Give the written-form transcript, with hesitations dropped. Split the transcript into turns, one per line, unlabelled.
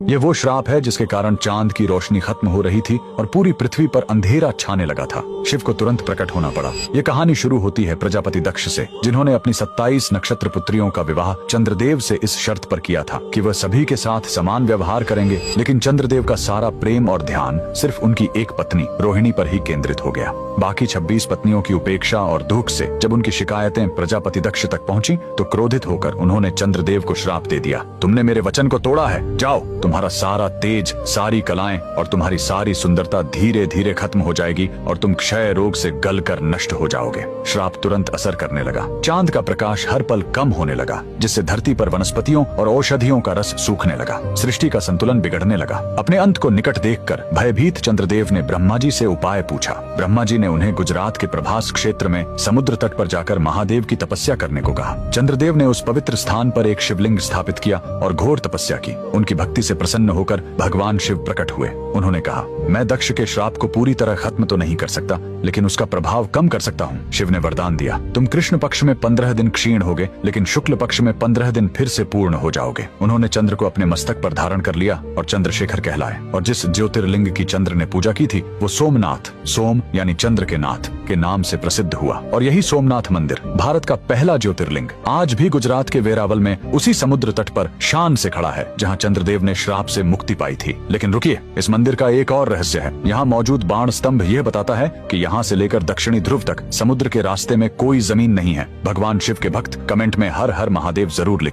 ये वो श्राप है जिसके कारण चांद की रोशनी खत्म हो रही थी और पूरी पृथ्वी पर अंधेरा छाने लगा था। शिव को तुरंत प्रकट होना पड़ा। ये कहानी शुरू होती है प्रजापति दक्ष से, जिन्होंने अपनी 27 नक्षत्र पुत्रियों का विवाह चंद्रदेव से इस शर्त पर किया था कि वह सभी के साथ समान व्यवहार करेंगे। लेकिन चंद्रदेव का सारा प्रेम और ध्यान सिर्फ उनकी एक पत्नी रोहिणी पर ही केंद्रित हो गया। बाकी 26 पत्नियों की उपेक्षा और दुख से जब उनकी शिकायतें प्रजापति दक्ष तक पहुंची तो क्रोधित होकर उन्होंने चंद्रदेव को श्राप दे दिया, तुमने मेरे वचन को तोड़ा है, जाओ, तुम्हारा सारा तेज, सारी कलाएं और तुम्हारी सारी सुंदरता धीरे धीरे खत्म हो जाएगी और तुम क्षय रोग से गलकर नष्ट हो जाओगे। श्राप तुरंत असर करने लगा। चांद का प्रकाश हर पल कम होने लगा, जिससे धरती पर वनस्पतियों और औषधियों का रस सूखने लगा। सृष्टि का संतुलन बिगड़ने लगा। अपने अंत को निकट देखकर भयभीत चंद्रदेव ने ब्रह्मा जी से उपाय पूछा। ब्रह्मा जी ने उन्हें गुजरात के प्रभास क्षेत्र में समुद्र तट पर जाकर महादेव की तपस्या करने को कहा। चंद्रदेव ने उस पवित्र स्थान पर एक शिवलिंग स्थापित किया और घोर तपस्या की। उनकी भक्ति से प्रसन्न होकर भगवान शिव प्रकट हुए। उन्होंने कहा, मैं दक्ष के श्राप को पूरी तरह खत्म तो नहीं कर सकता, लेकिन उसका प्रभाव कम कर सकता हूँ। शिव ने वरदान दिया, तुम कृष्ण पक्ष में 15 दिन क्षीण होगे, लेकिन शुक्ल पक्ष में 15 दिन फिर से पूर्ण हो जाओगे। उन्होंने चंद्र को अपने मस्तक पर धारण कर लिया और चंद्रशेखर कहलाए। और जिस ज्योतिर्लिंग की चंद्र ने पूजा की थी वो सोमनाथ, सोम यानी चंद्र के नाथ के नाम से प्रसिद्ध हुआ। और यही सोमनाथ मंदिर भारत का पहला ज्योतिर्लिंग आज भी गुजरात के वेरावल में उसी समुद्र तट पर शान से खड़ा है, जहाँ चंद्रदेव ने श्राप से मुक्ति पाई थी। लेकिन रुकिए, इस मंदिर का एक और रहस्य है। यहाँ मौजूद बाण स्तंभ यह बताता है कि यहाँ से लेकर दक्षिणी ध्रुव तक समुद्र के रास्ते में कोई जमीन नहीं है। भगवान शिव के भक्त कमेंट में हर हर महादेव जरूर लिखें।